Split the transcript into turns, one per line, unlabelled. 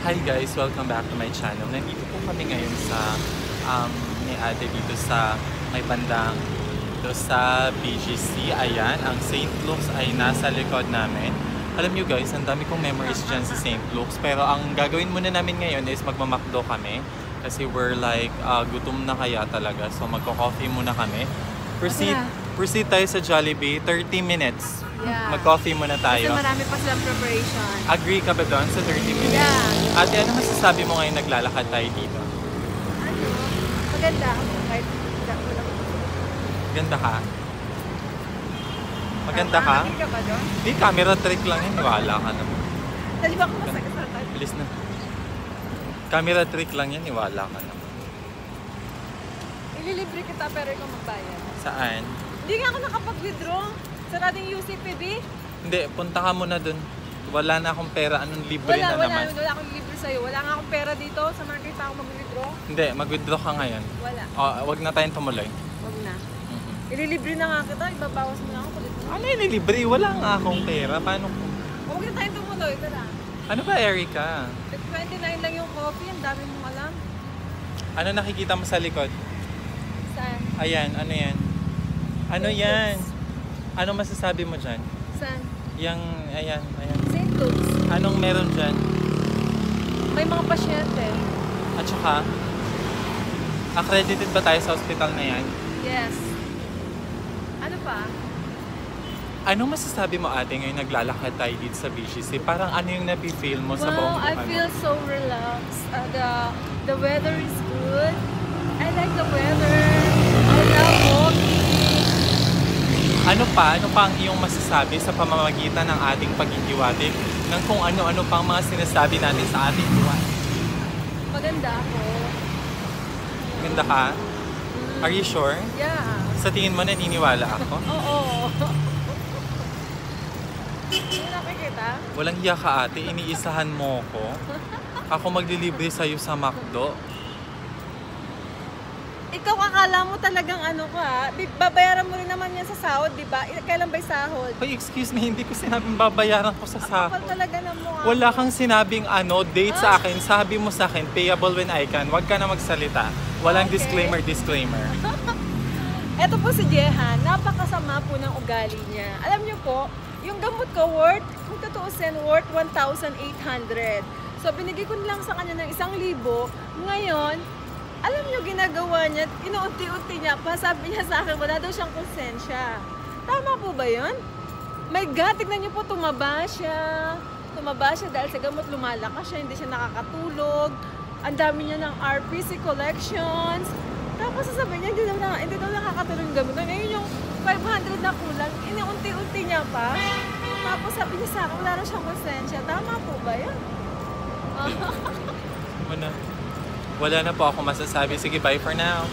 Hi guys! Welcome back to my channel. Nandito po kami ngayon sa ni ate dito sa may bandang dito sa BGC. Ayan, ang St. Luke's ay nasa likod namin. Alam nyo guys, ang dami kong memories dyan sa St. Luke's. Pero ang gagawin muna namin ngayon is magmamakdo kami. Kasi we're like, gutom na kaya talaga. So magko-coffee muna kami. Proceed tayo sa Jollibee. 30 minutes.
Yeah.
Mag-coffee muna tayo.
Kasi marami pa silang preparation.
Agree ka ba doon sa 30 minutes?
Yeah.
Ate, ano masasabi mo ngayon naglalakad tayo dito?
Ano? Maganda. Kahit wala ko.
Ganda ka? Maganda ka?
Nakakit ka ba doon?
Di, camera trick lang yan. Wala ka naman.
Dali ba ako masakit?
Bilis na. Camera trick lang yan. Wala ka naman.
Ililibre kita pero ikaw magbayad.
Saan?
Hindi nga ako nakapag-withdraw. Sarado yung UCPB.
Hindi, punta ka muna dun. Wala na akong pera. Anong libre na naman?
Wala akong libre sa'yo. Wala nga akong pera dito. Sa market ako mag-withdraw.
Hindi, mag-withdraw ka ngayon.
Wala.
Wag na tayong tumuloy.
Wag na. Ililibre na nga kita. Ibabawas mo na ako.
Ano yung libre? Wala nga akong pera. Paano ko?
Huwag na tayong tumuloy. Tara.
Ano ba, Erica?
29 lang yung coffee. Ang dami mong alam.
Ano nakikita mo sa likod?
Saan?
Ayan, ano yan? Ano yan? Ano masasabi mo dyan?
Saan?
Ayan.
St. Luke's.
Anong meron dyan?
May mga pasyente.
At saka, accredited ba tayo sa hospital na yan?
Yes. Ano pa?
Anong masasabi mo ate ngayon naglalakad tayo dito sa BGC? Parang ano yung napi-feel mo sa buong
Wow, I
buhay mo?
feel so relaxed. The weather is good. I like the weather. I love walking.
Ano pa ang iyong masasabi sa pamamagitan ng ating paghihiwatig ng kung ano-ano pang mga sinasabi natin sa ating buwan?
Maganda ako.
Ganda ka? Are you sure?
Yeah.
Sa tingin mo naniniwala ako?
Oo. Hindi nakikita?
Walang hiya ka ate, iniisahan mo ko. Ako maglilibre sa'yo sa McDo.
Ikaw akala mo talagang ano ka, babayaran mo rin naman yan sa sahod, di ba? Kailan ba'y sahod?
Hoy, excuse me, hindi ko sinabing babayaran ko sa
Kapal
sahod.
talaga ng mukha.
Wala kang sinabing date sa akin. Sabi mo sa akin, payable when I can. Huwag ka na magsalita. Walang
Okay.
disclaimer.
Eto po si Jehan, napakasama po ng ugali niya. Alam niyo po, yung gamot ko kung tutuusin, worth 1,800. So binigay ko lang sa kanya ng 1,000. Ngayon, alam niyo ginagawa niya, inuunti-unti niya pa. Sabi niya sa akin, wala daw siyang konsensya. Tama po ba yun? My God, tignan niyo po, tumaba siya. Tumaba siya dahil sa gamot, lumalakas siya, hindi siya nakakatulog. Ang dami niya ng RPC collections. Tapos sasabihin niya, hindi daw nakakatulog yung gamot. Ngayon yung 500 na kulang, inuunti-unti niya pa. Tapos sabi niya sa akin, wala na siyang konsensya. Tama po ba yun?
Wala na po ako masasabi. Sige, bye for now.